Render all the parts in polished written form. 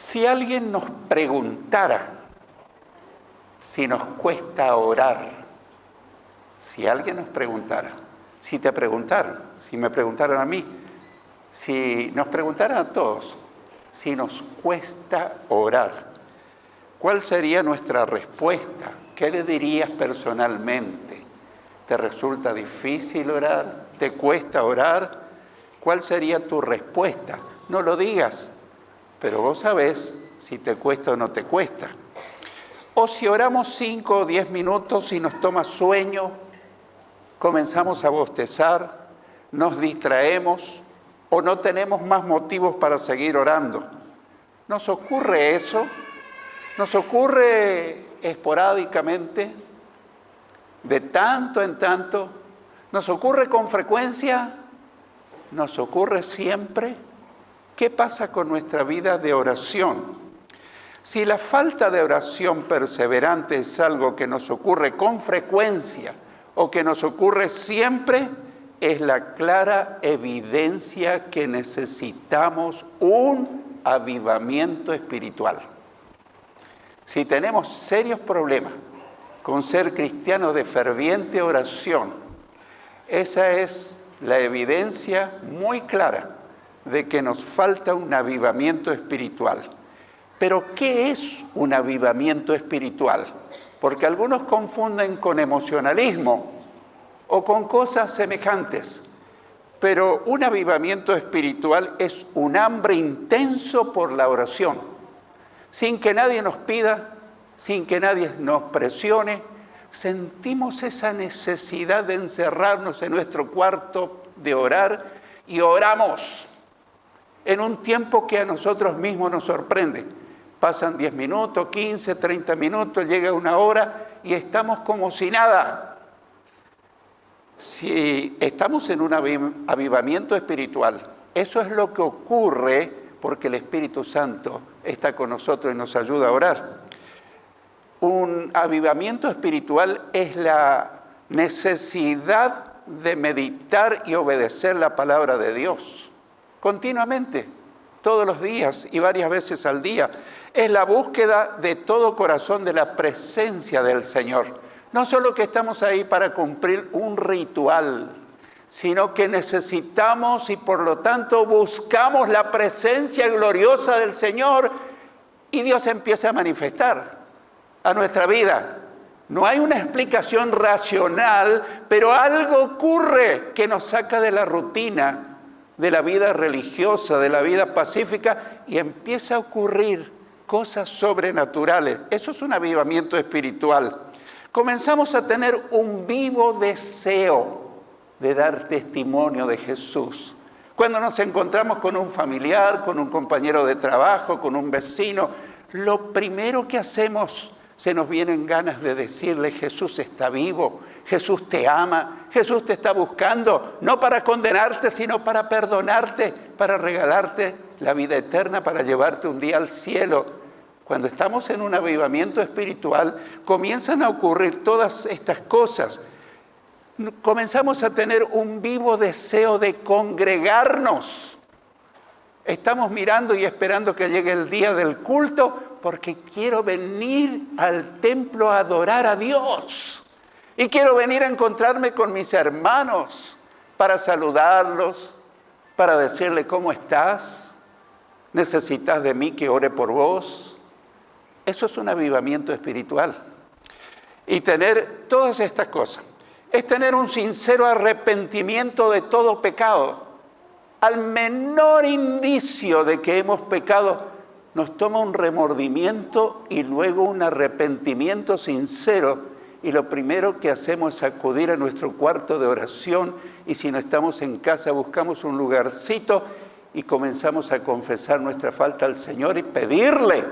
Si alguien nos preguntara si nos cuesta orar, si alguien nos preguntara, si te preguntaran, si me preguntaran a mí, si nos preguntaran a todos, si nos cuesta orar, ¿cuál sería nuestra respuesta? ¿Qué le dirías personalmente? ¿Te resulta difícil orar? ¿Te cuesta orar? ¿Cuál sería tu respuesta? No lo digas, pero vos sabés si te cuesta o no te cuesta. O si oramos 5 o 10 minutos y nos toma sueño, comenzamos a bostezar, nos distraemos o no tenemos más motivos para seguir orando. ¿Nos ocurre eso? ¿Nos ocurre esporádicamente? ¿De tanto en tanto? ¿Nos ocurre con frecuencia? ¿Nos ocurre siempre? ¿Qué pasa con nuestra vida de oración? Si la falta de oración perseverante es algo que nos ocurre con frecuencia o que nos ocurre siempre, es la clara evidencia que necesitamos un avivamiento espiritual. Si tenemos serios problemas con ser cristianos de ferviente oración, esa es la evidencia muy clara de que nos falta un avivamiento espiritual. Pero, ¿qué es un avivamiento espiritual? Porque algunos confunden con emocionalismo o con cosas semejantes. Pero un avivamiento espiritual es un hambre intenso por la oración, sin que nadie nos pida, sin que nadie nos presione. Sentimos esa necesidad de encerrarnos en nuestro cuarto, de orar, y oramos en un tiempo que a nosotros mismos nos sorprende. Pasan 10 minutos, 15, 30 minutos, llega una hora y estamos como si nada. Si estamos en un avivamiento espiritual, eso es lo que ocurre porque el Espíritu Santo está con nosotros y nos ayuda a orar. Un avivamiento espiritual es la necesidad de meditar y obedecer la palabra de Dios continuamente, todos los días y varias veces al día. Es la búsqueda de todo corazón de la presencia del Señor. No solo que estamos ahí para cumplir un ritual, sino que necesitamos y por lo tanto buscamos la presencia gloriosa del Señor y Dios empieza a manifestar a nuestra vida. No hay una explicación racional, pero algo ocurre que nos saca de la rutina, de la vida religiosa, de la vida pacífica, y empieza a ocurrir cosas sobrenaturales. Eso es un avivamiento espiritual. Comenzamos a tener un vivo deseo de dar testimonio de Jesús. Cuando nos encontramos con un familiar, con un compañero de trabajo, con un vecino, lo primero que hacemos, se nos vienen ganas de decirle: Jesús está vivo, Jesús te ama, Jesús te está buscando, no para condenarte, sino para perdonarte, para regalarte la vida eterna, para llevarte un día al cielo. Cuando estamos en un avivamiento espiritual, comienzan a ocurrir todas estas cosas. Comenzamos a tener un vivo deseo de congregarnos. Estamos mirando y esperando que llegue el día del culto, porque quiero venir al templo a adorar a Dios. Y quiero venir a encontrarme con mis hermanos para saludarlos, para decirle: ¿cómo estás? ¿Necesitas de mí que ore por vos? Eso es un avivamiento espiritual. Y tener todas estas cosas es tener un sincero arrepentimiento de todo pecado. Al menor indicio de que hemos pecado, nos toma un remordimiento y luego un arrepentimiento sincero. Y lo primero que hacemos es acudir a nuestro cuarto de oración, y si no estamos en casa, buscamos un lugarcito y comenzamos a confesar nuestra falta al Señor y pedirle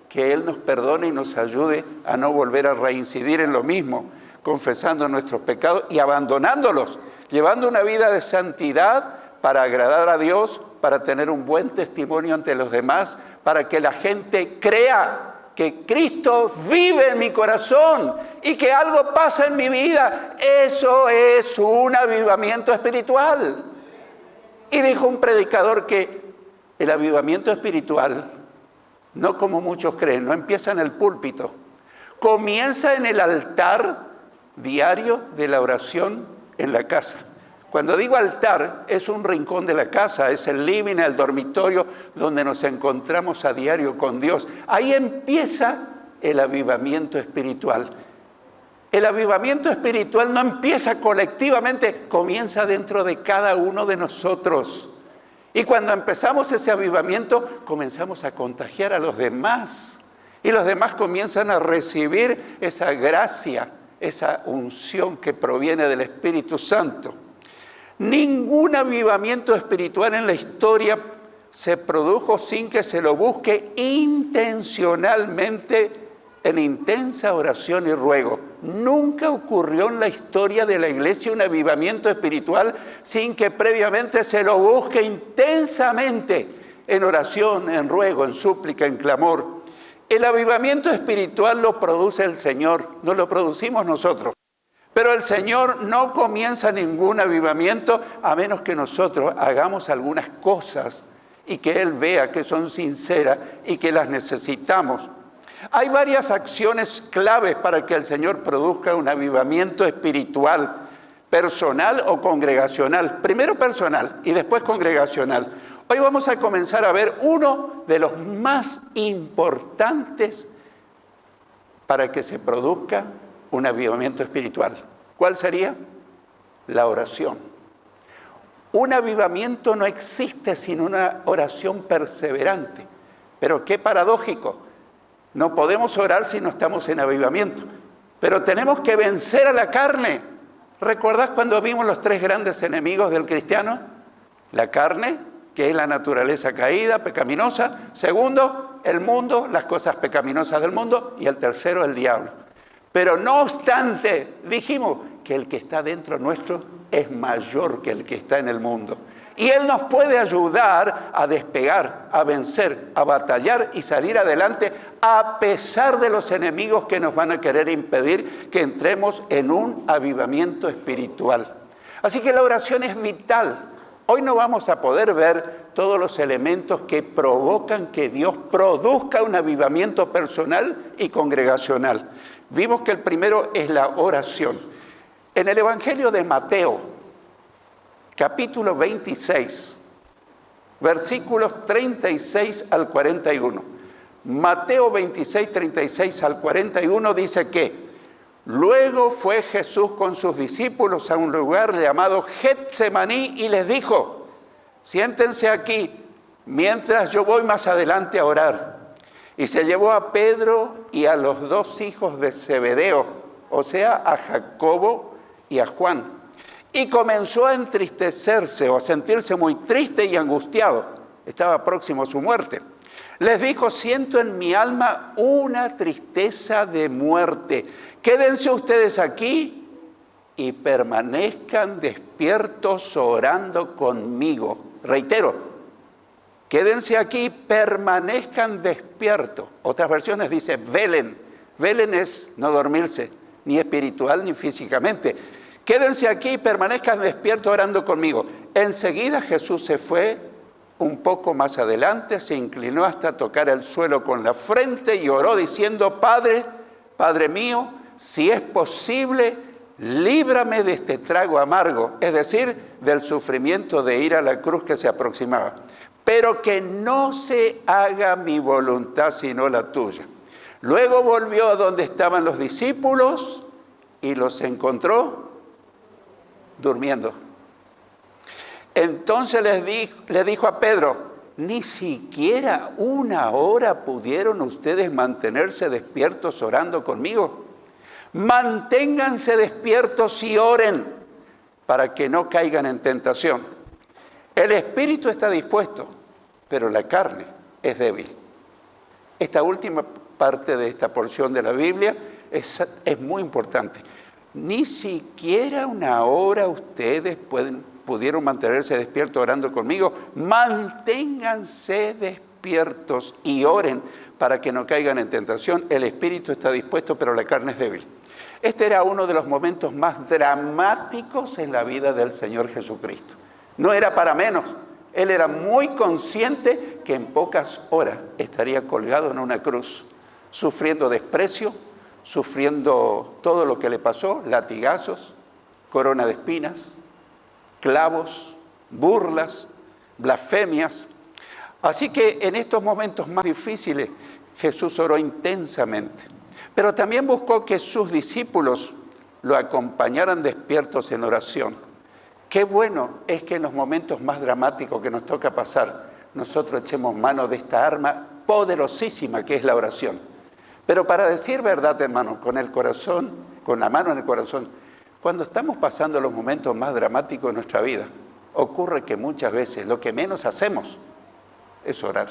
que Él nos perdone y nos ayude a no volver a reincidir en lo mismo, confesando nuestros pecados y abandonándolos, llevando una vida de santidad para agradar a Dios, para tener un buen testimonio ante los demás, para que la gente crea que Cristo vive en mi corazón y que algo pasa en mi vida. Eso es un avivamiento espiritual. Y dijo un predicador que el avivamiento espiritual no como muchos creen, no empieza en el púlpito, comienza en el altar diario de la oración en la casa. Cuando digo altar, es un rincón de la casa, es el living, el dormitorio, donde nos encontramos a diario con Dios. Ahí empieza el avivamiento espiritual. El avivamiento espiritual no empieza colectivamente, comienza dentro de cada uno de nosotros. Y cuando empezamos ese avivamiento, comenzamos a contagiar a los demás. Y los demás comienzan a recibir esa gracia, esa unción que proviene del Espíritu Santo. Ningún avivamiento espiritual en la historia se produjo sin que se lo busque intencionalmente en intensa oración y ruego. Nunca ocurrió en la historia de la iglesia un avivamiento espiritual sin que previamente se lo busque intensamente en oración, en ruego, en súplica, en clamor. El avivamiento espiritual lo produce el Señor, no lo producimos nosotros. Pero el Señor no comienza ningún avivamiento a menos que nosotros hagamos algunas cosas y que Él vea que son sinceras y que las necesitamos. Hay varias acciones claves para que el Señor produzca un avivamiento espiritual, personal o congregacional. Primero personal y después congregacional. Hoy vamos a comenzar a ver uno de los más importantes para que se produzca un avivamiento espiritual. ¿Cuál sería? La oración. Un avivamiento no existe sin una oración perseverante. Pero qué paradójico. No podemos orar si no estamos en avivamiento. Pero tenemos que vencer a la carne. ¿Recordás cuando vimos los 3 grandes enemigos del cristiano? La carne, que es la naturaleza caída, pecaminosa. Segundo, el mundo, las cosas pecaminosas del mundo. Y el tercero, el diablo. Pero no obstante, dijimos que el que está dentro nuestro es mayor que el que está en el mundo. Y Él nos puede ayudar a despegar, a vencer, a batallar y salir adelante a pesar de los enemigos que nos van a querer impedir que entremos en un avivamiento espiritual. Así que la oración es vital. Hoy no vamos a poder ver todos los elementos que provocan que Dios produzca un avivamiento personal y congregacional. Vimos que el primero es la oración. En el Evangelio de Mateo, capítulo 26, versículos 36 al 41. Mateo 26, 36 al 41 dice que luego fue Jesús con sus discípulos a un lugar llamado Getsemaní y les dijo: siéntense aquí mientras yo voy más adelante a orar. Y se llevó a Pedro y a los 2 hijos de Zebedeo, o sea, a Jacobo y a Juan. Y comenzó a entristecerse o a sentirse muy triste y angustiado. Estaba próximo a su muerte. Les dijo: siento en mi alma una tristeza de muerte. Quédense ustedes aquí y permanezcan despiertos orando conmigo. Reitero. Quédense aquí, permanezcan despiertos. Otras versiones dicen velen. Velen es no dormirse, ni espiritual ni físicamente. Quédense aquí y permanezcan despiertos orando conmigo. Enseguida Jesús se fue un poco más adelante, se inclinó hasta tocar el suelo con la frente y oró diciendo: Padre, Padre mío, si es posible, líbrame de este trago amargo, es decir, del sufrimiento de ir a la cruz que se aproximaba. Pero que no se haga mi voluntad sino la tuya. Luego volvió a donde estaban los discípulos y los encontró durmiendo. Entonces le dijo a Pedro: ni siquiera una hora pudieron ustedes mantenerse despiertos orando conmigo. Manténganse despiertos y oren para que no caigan en tentación. El espíritu está dispuesto, pero la carne es débil. Esta última parte de esta porción de la Biblia es muy importante. Ni siquiera una hora ustedes pudieron mantenerse despiertos orando conmigo. Manténganse despiertos y oren para que no caigan en tentación. El espíritu está dispuesto, pero la carne es débil. Este era uno de los momentos más dramáticos en la vida del Señor Jesucristo. No era para menos. Él era muy consciente que en pocas horas estaría colgado en una cruz, sufriendo desprecio, sufriendo todo lo que le pasó, latigazos, corona de espinas, clavos, burlas, blasfemias. Así que en estos momentos más difíciles, Jesús oró intensamente, pero también buscó que sus discípulos lo acompañaran despiertos en oración. Qué bueno es que en los momentos más dramáticos que nos toca pasar, nosotros echemos mano de esta arma poderosísima que es la oración. Pero para decir verdad, hermano, con el corazón, con la mano en el corazón, cuando estamos pasando los momentos más dramáticos de nuestra vida, ocurre que muchas veces lo que menos hacemos es orar.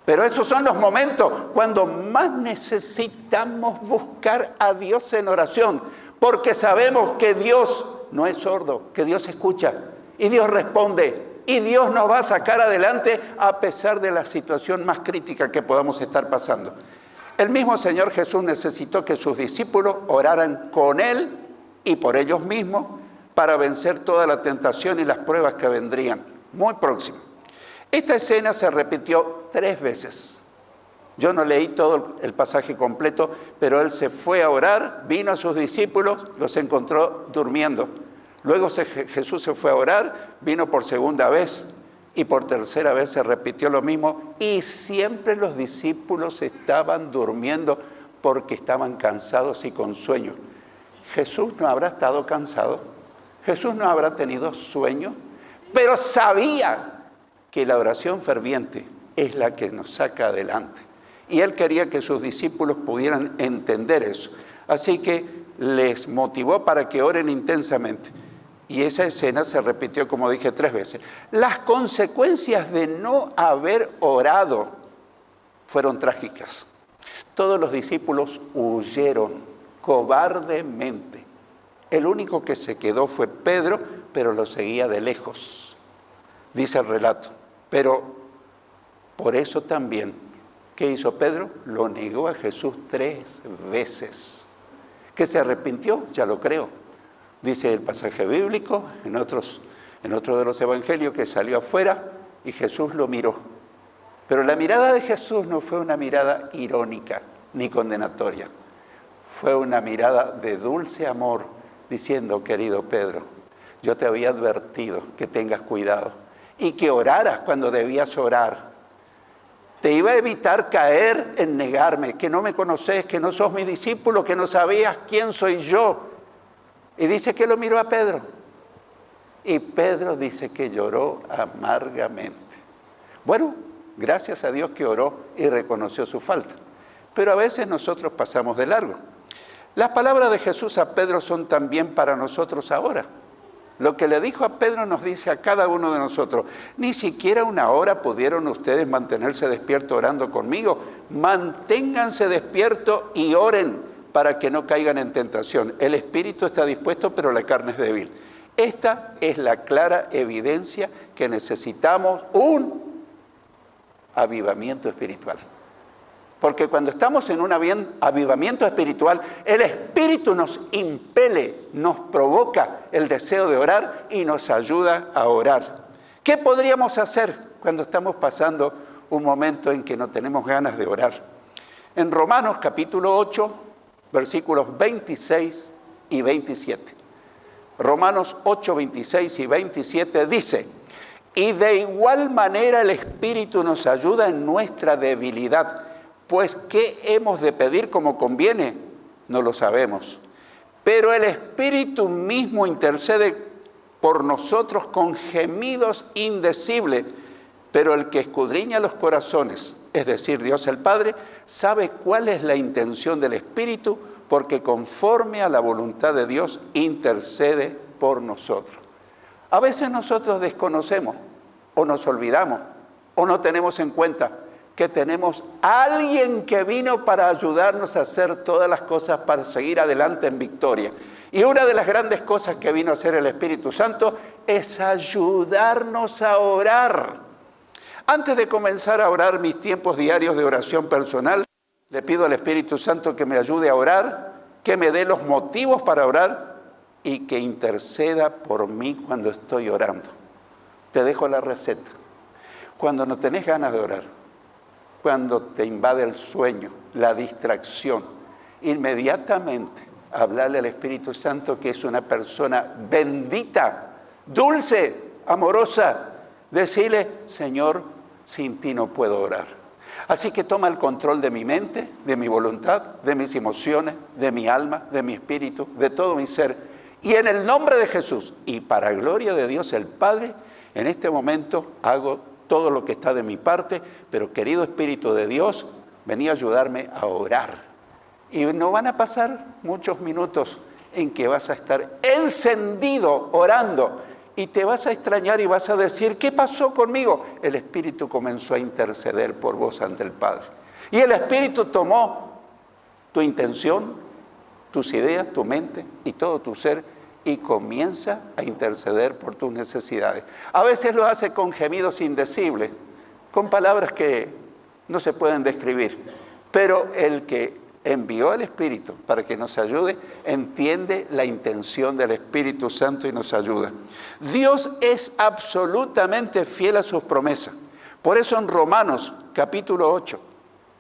Pero esos son los momentos cuando más necesitamos buscar a Dios en oración, porque sabemos que Dios no es sordo, que Dios escucha y Dios responde y Dios nos va a sacar adelante a pesar de la situación más crítica que podamos estar pasando. El mismo Señor Jesús necesitó que sus discípulos oraran con Él y por ellos mismos para vencer toda la tentación y las pruebas que vendrían muy próximo. Esta escena se repitió 3 veces. Yo no leí todo el pasaje completo, pero Él se fue a orar, vino a sus discípulos, los encontró durmiendo. Luego Jesús se fue a orar, vino por segunda vez y por tercera vez se repitió lo mismo y siempre los discípulos estaban durmiendo porque estaban cansados y con sueño. Jesús no habrá estado cansado, Jesús no habrá tenido sueño, pero sabía que la oración ferviente es la que nos saca adelante. Y Él quería que sus discípulos pudieran entender eso. Así que les motivó para que oren intensamente. Y esa escena se repitió, como dije, 3 veces. Las consecuencias de no haber orado fueron trágicas. Todos los discípulos huyeron cobardemente. El único que se quedó fue Pedro, pero lo seguía de lejos, dice el relato. Pero por eso también, ¿qué hizo Pedro? Lo negó a Jesús 3 veces. ¿Que se arrepintió? Ya lo creo. Dice el pasaje bíblico, en otro de los evangelios, que salió afuera y Jesús lo miró. Pero la mirada de Jesús no fue una mirada irónica ni condenatoria. Fue una mirada de dulce amor, diciendo, querido Pedro, yo te había advertido que tengas cuidado y que oraras cuando debías orar. Te iba a evitar caer en negarme, que no me conoces, que no sos mi discípulo, que no sabías quién soy yo. Y dice que lo miró a Pedro. Y Pedro dice que lloró amargamente. Bueno, gracias a Dios que oró y reconoció su falta. Pero a veces nosotros pasamos de largo. Las palabras de Jesús a Pedro son también para nosotros ahora. Lo que le dijo a Pedro nos dice a cada uno de nosotros. Ni siquiera una hora pudieron ustedes mantenerse despiertos orando conmigo. Manténganse despiertos y oren para que no caigan en tentación. El espíritu está dispuesto, pero la carne es débil. Esta es la clara evidencia que necesitamos un avivamiento espiritual. Porque cuando estamos en un avivamiento espiritual, el Espíritu nos impele, nos provoca el deseo de orar y nos ayuda a orar. ¿Qué podríamos hacer cuando estamos pasando un momento en que no tenemos ganas de orar? En Romanos capítulo 8, versículos 26 y 27. Romanos 8, 26 y 27 dice, y de igual manera el Espíritu nos ayuda en nuestra debilidad. Pues, ¿qué hemos de pedir como conviene? No lo sabemos. Pero el Espíritu mismo intercede por nosotros con gemidos indecibles. Pero el que escudriña los corazones, es decir, Dios el Padre, sabe cuál es la intención del Espíritu, porque conforme a la voluntad de Dios intercede por nosotros. A veces nosotros desconocemos, o nos olvidamos, o no tenemos en cuenta que tenemos a alguien que vino para ayudarnos a hacer todas las cosas para seguir adelante en victoria. Y una de las grandes cosas que vino a hacer el Espíritu Santo es ayudarnos a orar. Antes de comenzar a orar mis tiempos diarios de oración personal, le pido al Espíritu Santo que me ayude a orar, que me dé los motivos para orar y que interceda por mí cuando estoy orando. Te dejo la receta. Cuando no tenés ganas de orar, cuando te invade el sueño, la distracción, inmediatamente hablarle al Espíritu Santo, que es una persona bendita, dulce, amorosa. Decirle: Señor, sin ti no puedo orar. Así que toma el control de mi mente, de mi voluntad, de mis emociones, de mi alma, de mi espíritu, de todo mi ser. Y en el nombre de Jesús, y para gloria de Dios el Padre, en este momento hago todo lo que está de mi parte, pero querido Espíritu de Dios, vení a ayudarme a orar. Y no van a pasar muchos minutos en que vas a estar encendido orando, y te vas a extrañar y vas a decir: ¿qué pasó conmigo? El Espíritu comenzó a interceder por vos ante el Padre. Y el Espíritu tomó tu intención, tus ideas, tu mente y todo tu ser, y comienza a interceder por tus necesidades. A veces lo hace con gemidos indecibles, con palabras que no se pueden describir. Pero el que envió al Espíritu para que nos ayude, entiende la intención del Espíritu Santo y nos ayuda. Dios es absolutamente fiel a sus promesas. Por eso en Romanos capítulo 8,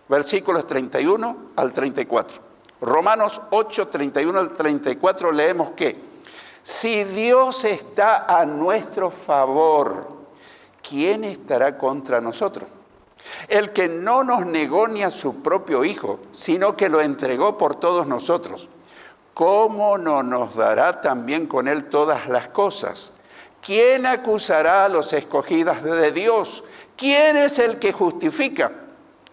versículos 31 al 34. Romanos 8, 31 al 34 leemos que: si Dios está a nuestro favor, ¿quién estará contra nosotros? El que no nos negó ni a su propio Hijo, sino que lo entregó por todos nosotros, ¿cómo no nos dará también con Él todas las cosas? ¿Quién acusará a los escogidos de Dios? ¿Quién es el que justifica?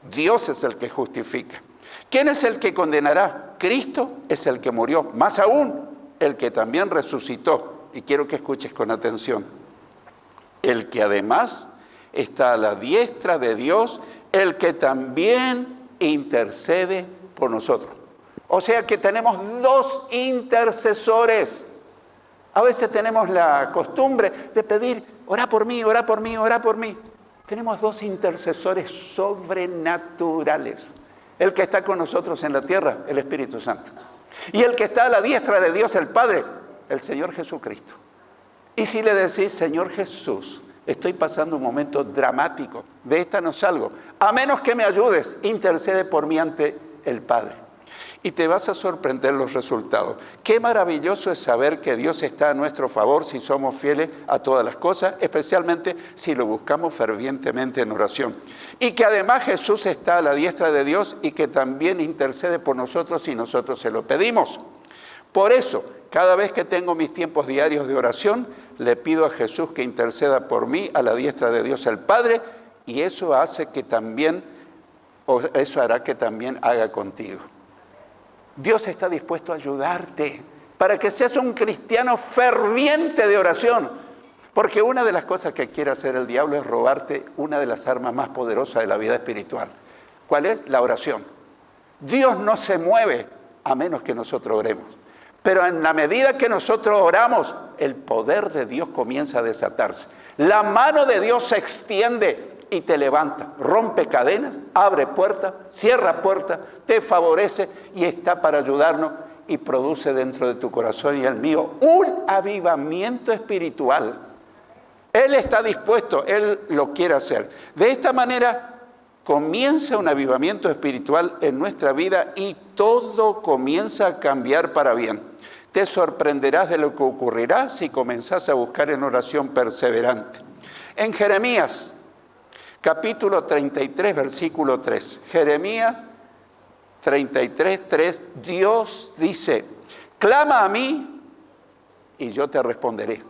Dios es el que justifica. ¿Quién es el que condenará? Cristo es el que murió, más aún, el que también resucitó. Y quiero que escuches con atención. El que además está a la diestra de Dios, el que también intercede por nosotros. O sea que tenemos dos intercesores. A veces tenemos la costumbre de pedir: orá por mí, orá por mí, orá por mí. Tenemos dos intercesores sobrenaturales. El que está con nosotros en la tierra, el Espíritu Santo. Y el que está a la diestra de Dios, el Padre, el Señor Jesucristo. Y si le decís: Señor Jesús, estoy pasando un momento dramático, de esta no salgo, a menos que me ayudes, intercede por mí ante el Padre. Y te vas a sorprender los resultados. Qué maravilloso es saber que Dios está a nuestro favor si somos fieles a todas las cosas, especialmente si lo buscamos fervientemente en oración. Y que además Jesús está a la diestra de Dios y que también intercede por nosotros si nosotros se lo pedimos. Por eso, cada vez que tengo mis tiempos diarios de oración, le pido a Jesús que interceda por mí a la diestra de Dios el Padre, y eso hará que también haga contigo. Dios está dispuesto a ayudarte para que seas un cristiano ferviente de oración, porque una de las cosas que quiere hacer el diablo es robarte una de las armas más poderosas de la vida espiritual. ¿Cuál es? La oración. Dios no se mueve a menos que nosotros oremos. Pero en la medida que nosotros oramos, el poder de Dios comienza a desatarse. La mano de Dios se extiende y te levanta, rompe cadenas, abre puertas, cierra puertas, te favorece y está para ayudarnos y produce dentro de tu corazón y el mío un avivamiento espiritual. Él está dispuesto, Él lo quiere hacer. De esta manera comienza un avivamiento espiritual en nuestra vida y todo comienza a cambiar para bien. Te sorprenderás de lo que ocurrirá si comenzás a buscar en oración perseverante. En Jeremías, capítulo 33, versículo 3. Jeremías 33, 3. Dios dice: clama a mí y yo te responderé.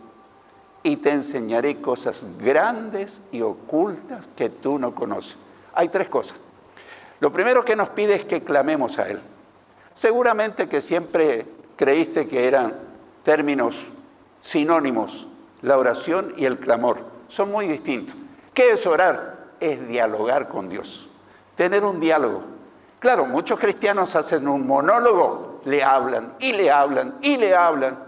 Y te enseñaré cosas grandes y ocultas que tú no conoces. Hay tres cosas. Lo primero que nos pide es que clamemos a Él. Seguramente que siempre creíste que eran términos sinónimos, la oración y el clamor. Son muy distintos. ¿Qué es orar? Es dialogar con Dios, tener un diálogo. Claro, muchos cristianos hacen un monólogo, le hablan y le hablan y le hablan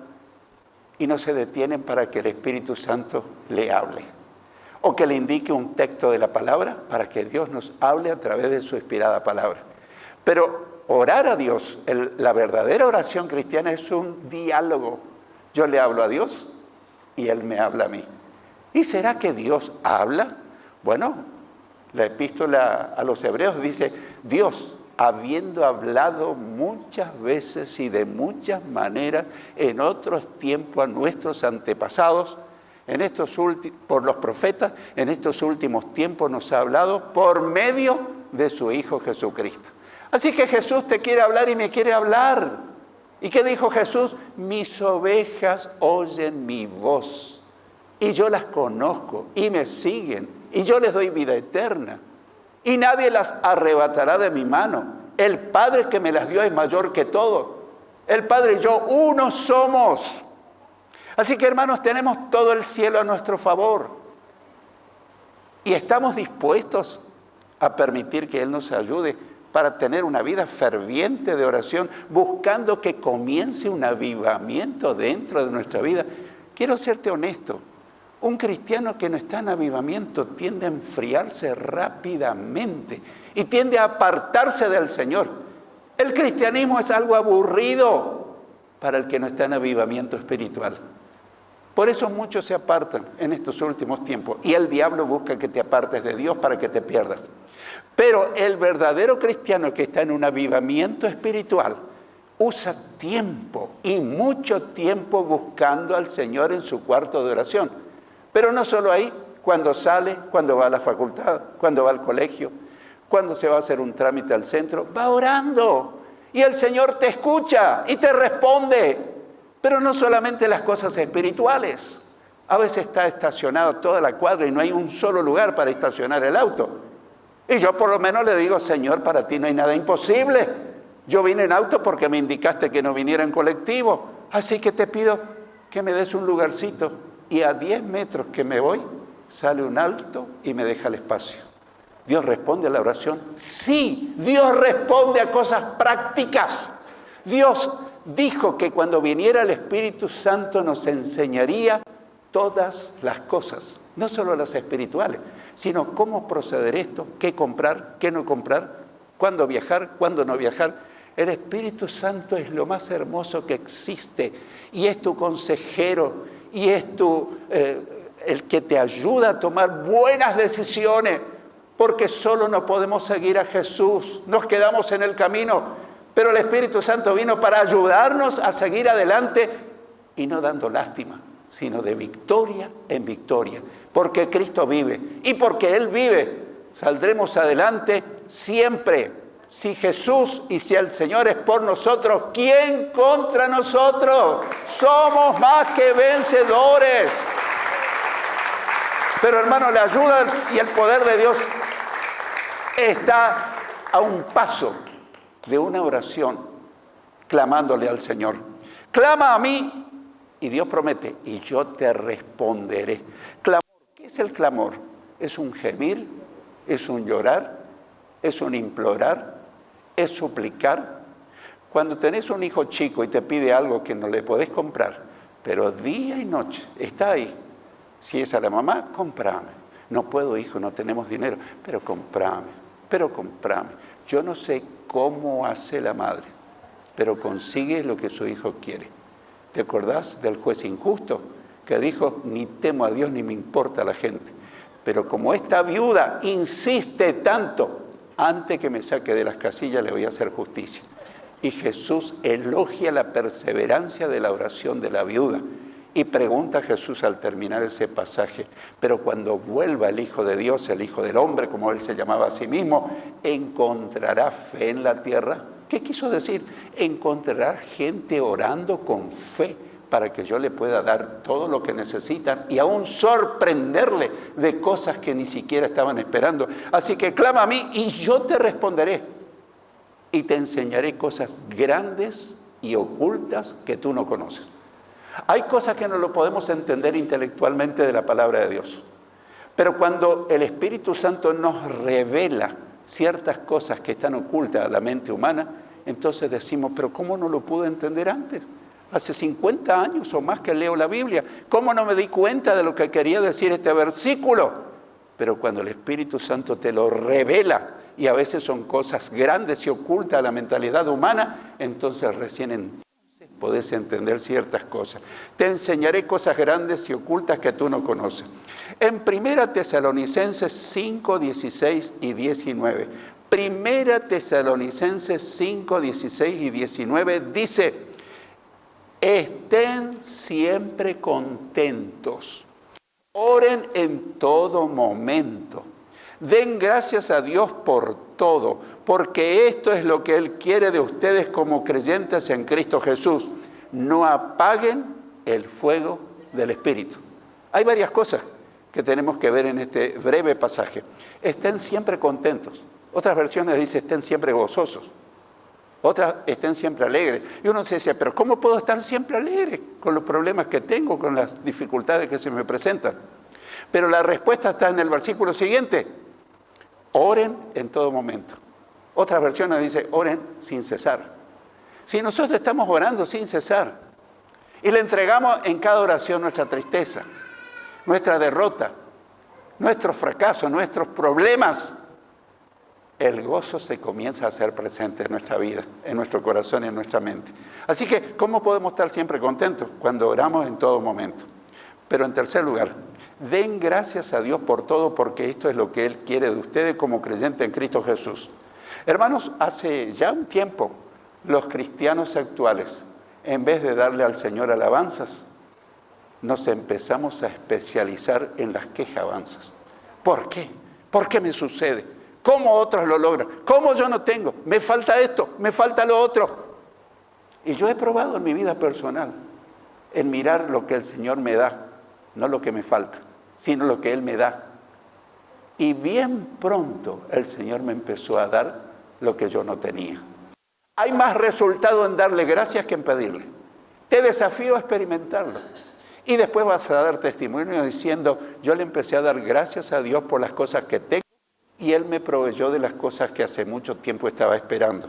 y no se detienen para que el Espíritu Santo le hable o que le indique un texto de la palabra para que Dios nos hable a través de su inspirada palabra. Pero orar a Dios, la verdadera oración cristiana es un diálogo. Yo le hablo a Dios y Él me habla a mí. ¿Y será que Dios habla? Bueno, la epístola a los Hebreos dice, Dios, habiendo hablado muchas veces y de muchas maneras en otros tiempos a nuestros antepasados, por los profetas, en estos últimos tiempos nos ha hablado por medio de su Hijo Jesucristo. Así que Jesús te quiere hablar y me quiere hablar. ¿Y qué dijo Jesús? Mis ovejas oyen mi voz y yo las conozco y me siguen y yo les doy vida eterna y nadie las arrebatará de mi mano. El Padre que me las dio es mayor que todo. El Padre y yo uno somos. Así que, hermanos, tenemos todo el cielo a nuestro favor y estamos dispuestos a permitir que Él nos ayude para tener una vida ferviente de oración, buscando que comience un avivamiento dentro de nuestra vida. Quiero serte honesto, un cristiano que no está en avivamiento tiende a enfriarse rápidamente y tiende a apartarse del Señor. El cristianismo es algo aburrido para el que no está en avivamiento espiritual. Por eso muchos se apartan en estos últimos tiempos y el diablo busca que te apartes de Dios para que te pierdas. Pero el verdadero cristiano que está en un avivamiento espiritual usa tiempo y mucho tiempo buscando al Señor en su cuarto de oración. Pero no solo ahí, cuando sale, cuando va a la facultad, cuando va al colegio, cuando se va a hacer un trámite al centro, va orando y el Señor te escucha y te responde. Pero no solamente las cosas espirituales. A veces está estacionada toda la cuadra y no hay un solo lugar para estacionar el auto. Y yo por lo menos le digo, Señor, para ti no hay nada imposible. Yo vine en auto porque me indicaste que no viniera en colectivo. Así que te pido que me des un lugarcito. Y a 10 metros que me voy, sale un alto y me deja el espacio. ¿Dios responde a la oración? Sí, Dios responde a cosas prácticas. Dios dijo que cuando viniera el Espíritu Santo nos enseñaría todas las cosas, no solo las espirituales, sino cómo proceder esto, qué comprar, qué no comprar, cuándo viajar, cuándo no viajar. El Espíritu Santo es lo más hermoso que existe y es tu consejero y es el que te ayuda a tomar buenas decisiones, porque solo no podemos seguir a Jesús, nos quedamos en el camino. Pero el Espíritu Santo vino para ayudarnos a seguir adelante y no dando lástima, sino de victoria en victoria. Porque Cristo vive y porque Él vive, saldremos adelante siempre. Si Jesús y si el Señor es por nosotros, ¿quién contra nosotros? Somos más que vencedores. Pero hermano, la ayuda y el poder de Dios está a un paso de una oración, clamándole al Señor. Clama a mí, y Dios promete, y yo te responderé. Clamor, ¿qué es el clamor? Es un gemir, es un llorar, es un implorar, es suplicar. Cuando tenés un hijo chico y te pide algo que no le podés comprar, pero día y noche está ahí. Si es a la mamá, cómprame. No puedo, hijo, no tenemos dinero, pero cómprame. Yo no sé cómo hace la madre, pero consigue lo que su hijo quiere. ¿Te acordás del juez injusto que dijo, ni temo a Dios ni me importa la gente? Pero como esta viuda insiste tanto, antes que me saque de las casillas le voy a hacer justicia. Y Jesús elogia la perseverancia de la oración de la viuda. Y pregunta a Jesús al terminar ese pasaje, pero cuando vuelva el Hijo de Dios, el Hijo del Hombre, como Él se llamaba a sí mismo, ¿encontrará fe en la tierra? ¿Qué quiso decir? Encontrará gente orando con fe para que yo le pueda dar todo lo que necesitan y aún sorprenderle de cosas que ni siquiera estaban esperando. Así que clama a mí y yo te responderé y te enseñaré cosas grandes y ocultas que tú no conoces. Hay cosas que no lo podemos entender intelectualmente de la palabra de Dios. Pero cuando el Espíritu Santo nos revela ciertas cosas que están ocultas a la mente humana, entonces decimos, pero ¿cómo no lo pude entender antes? Hace 50 años o más que leo la Biblia. ¿Cómo no me di cuenta de lo que quería decir este versículo? Pero cuando el Espíritu Santo te lo revela, y a veces son cosas grandes y ocultas a la mentalidad humana, entonces recién podés entender ciertas cosas. Te enseñaré cosas grandes y ocultas que tú no conoces. En 1 Tesalonicenses 5, 16 y 19. 1 Tesalonicenses 5, 16 y 19 dice: estén siempre contentos, oren en todo momento, den gracias a Dios por todo, porque esto es lo que Él quiere de ustedes como creyentes en Cristo Jesús. No apaguen el fuego del Espíritu. Hay varias cosas que tenemos que ver en este breve pasaje. Estén siempre contentos. Otras versiones dicen estén siempre gozosos. Otras estén siempre alegres. Y uno se dice, pero ¿cómo puedo estar siempre alegre con los problemas que tengo, con las dificultades que se me presentan? Pero la respuesta está en el versículo siguiente. Oren en todo momento. Otras versiones dicen, oren sin cesar. Si nosotros estamos orando sin cesar y le entregamos en cada oración nuestra tristeza, nuestra derrota, nuestro fracaso, nuestros problemas, el gozo se comienza a hacer presente en nuestra vida, en nuestro corazón y en nuestra mente. Así que, ¿cómo podemos estar siempre contentos? Cuando oramos en todo momento. Pero en tercer lugar, den gracias a Dios por todo, porque esto es lo que Él quiere de ustedes como creyentes en Cristo Jesús. Hermanos, hace ya un tiempo, los cristianos actuales, en vez de darle al Señor alabanzas, nos empezamos a especializar en las quejabanzas. ¿Por qué? ¿Por qué me sucede? ¿Cómo otros lo logran? ¿Cómo yo no tengo? Me falta esto, me falta lo otro. Y yo he probado en mi vida personal, en mirar lo que el Señor me da, no lo que me falta, sino lo que Él me da. Y bien pronto el Señor me empezó a dar lo que yo no tenía. Hay más resultado en darle gracias que en pedirle. Te desafío a experimentarlo. Y después vas a dar testimonio diciendo, yo le empecé a dar gracias a Dios por las cosas que tengo y Él me proveyó de las cosas que hace mucho tiempo estaba esperando.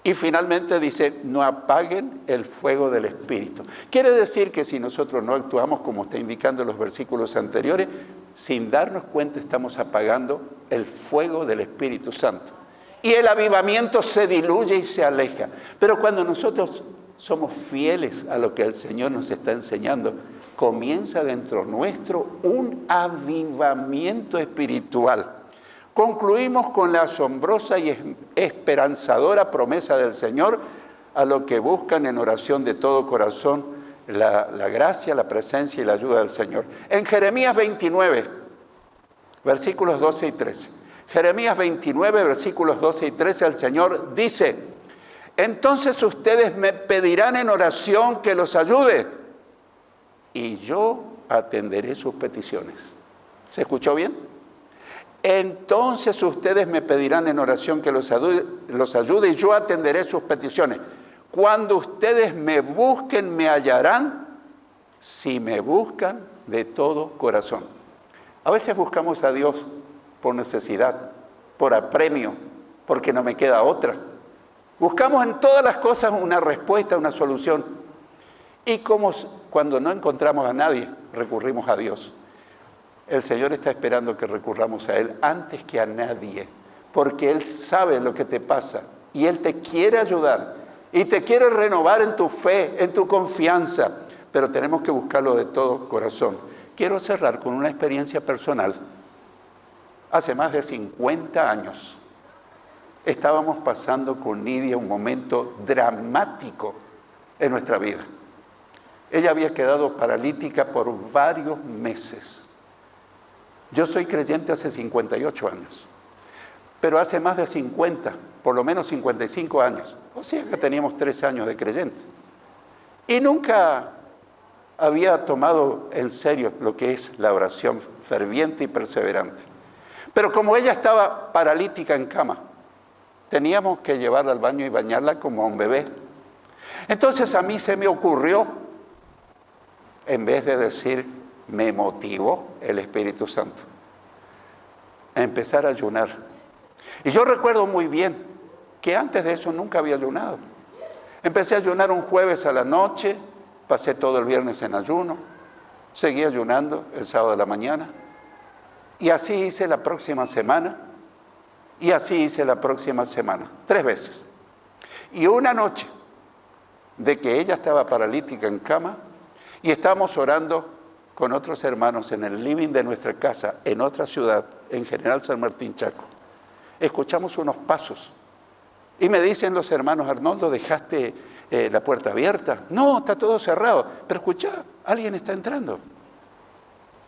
Y finalmente dice, no apaguen el fuego del Espíritu. Quiere decir que si nosotros no actuamos como está indicando en los versículos anteriores, sin darnos cuenta estamos apagando el fuego del Espíritu Santo. Y el avivamiento se diluye y se aleja. Pero cuando nosotros somos fieles a lo que el Señor nos está enseñando, comienza dentro nuestro un avivamiento espiritual. Concluimos con la asombrosa y esperanzadora promesa del Señor a los que buscan en oración de todo corazón la gracia, la presencia y la ayuda del Señor. En Jeremías 29, versículos 12 y 13. Jeremías 29, versículos 12 y 13, el Señor dice, entonces ustedes me pedirán en oración que los ayude y yo atenderé sus peticiones. ¿Se escuchó bien? Entonces ustedes me pedirán en oración que los ayude y yo atenderé sus peticiones. Cuando ustedes me busquen, me hallarán, si me buscan de todo corazón. A veces buscamos a Dios por necesidad, por apremio, porque no me queda otra. Buscamos en todas las cosas una respuesta, una solución. Y como cuando no encontramos a nadie, recurrimos a Dios. El Señor está esperando que recurramos a Él antes que a nadie, porque Él sabe lo que te pasa y Él te quiere ayudar y te quiere renovar en tu fe, en tu confianza, pero tenemos que buscarlo de todo corazón. Quiero cerrar con una experiencia personal. Hace más de 50 años estábamos pasando con Nidia un momento dramático en nuestra vida. Ella había quedado paralítica por varios meses. Yo soy creyente hace 58 años, pero hace más de 50, por lo menos 55 años, o sea que teníamos 3 años de creyente. Y nunca había tomado en serio lo que es la oración ferviente y perseverante. Pero como ella estaba paralítica en cama, teníamos que llevarla al baño y bañarla como a un bebé. Entonces a mí se me ocurrió, en vez de decir, me motivó el Espíritu Santo a empezar a ayunar. Y yo recuerdo muy bien que antes de eso nunca había ayunado. Empecé a ayunar un jueves a la noche, pasé todo el viernes en ayuno, seguí ayunando el sábado de la mañana, y así hice la próxima semana, y así hice la próxima semana, 3 veces. Y una noche, de que ella estaba paralítica en cama y estábamos orando con otros hermanos en el living de nuestra casa, en otra ciudad, en General San Martín, Chaco. Escuchamos unos pasos y me dicen los hermanos: Arnoldo, ¿dejaste la puerta abierta? No, está todo cerrado. Pero escuchá, alguien está entrando.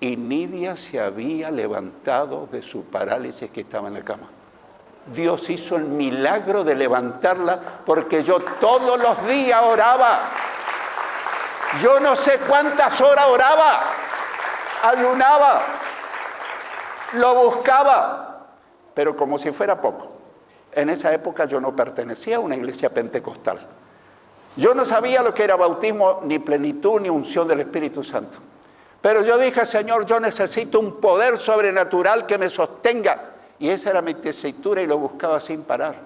Y Nidia se había levantado de su parálisis que estaba en la cama. Dios hizo el milagro de levantarla porque yo todos los días oraba. Yo no sé cuántas horas oraba, ayunaba, lo buscaba, pero como si fuera poco. En esa época yo no pertenecía a una iglesia pentecostal. Yo no sabía lo que era bautismo, ni plenitud, ni unción del Espíritu Santo. Pero yo dije: Señor, yo necesito un poder sobrenatural que me sostenga. Y esa era mi tesitura y lo buscaba sin parar.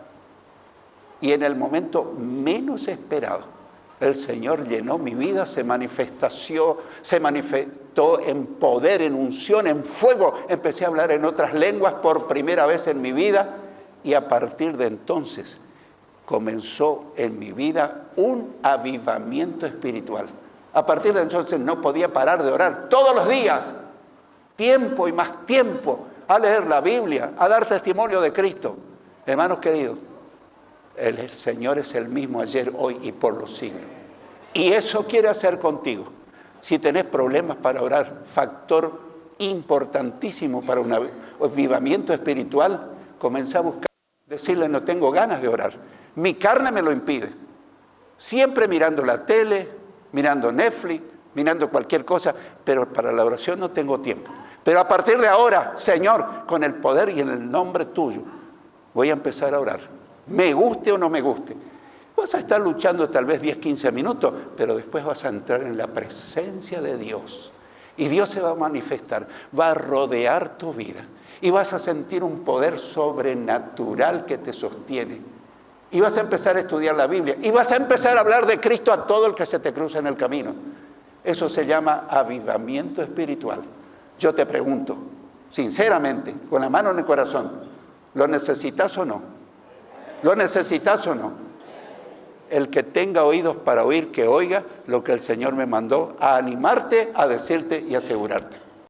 Y en el momento menos esperado, el Señor llenó mi vida, se manifestó en poder, en unción, en fuego. Empecé a hablar en otras lenguas por primera vez en mi vida y a partir de entonces comenzó en mi vida un avivamiento espiritual. A partir de entonces no podía parar de orar todos los días, tiempo y más tiempo, a leer la Biblia, a dar testimonio de Cristo. Hermanos queridos, el Señor es el mismo ayer, hoy y por los siglos. Y eso quiere hacer contigo. Si tenés problemas para orar, factor importantísimo para un avivamiento espiritual, comenzá a buscar, decirle: no tengo ganas de orar. Mi carne me lo impide. Siempre mirando la tele, mirando Netflix, mirando cualquier cosa, pero para la oración no tengo tiempo. Pero a partir de ahora, Señor, con el poder y en el nombre tuyo, voy a empezar a orar. Me guste o no me guste. Vas a estar luchando tal vez 10, 15 minutos, pero después vas a entrar en la presencia de Dios. Y Dios se va a manifestar, va a rodear tu vida. Y vas a sentir un poder sobrenatural que te sostiene. Y vas a empezar a estudiar la Biblia. Y vas a empezar a hablar de Cristo a todo el que se te cruza en el camino. Eso se llama avivamiento espiritual. Yo te pregunto, sinceramente, con la mano en el corazón, ¿lo necesitas o no? ¿Lo necesitas o no? El que tenga oídos para oír, que oiga lo que el Señor me mandó a animarte, a decirte y asegurarte.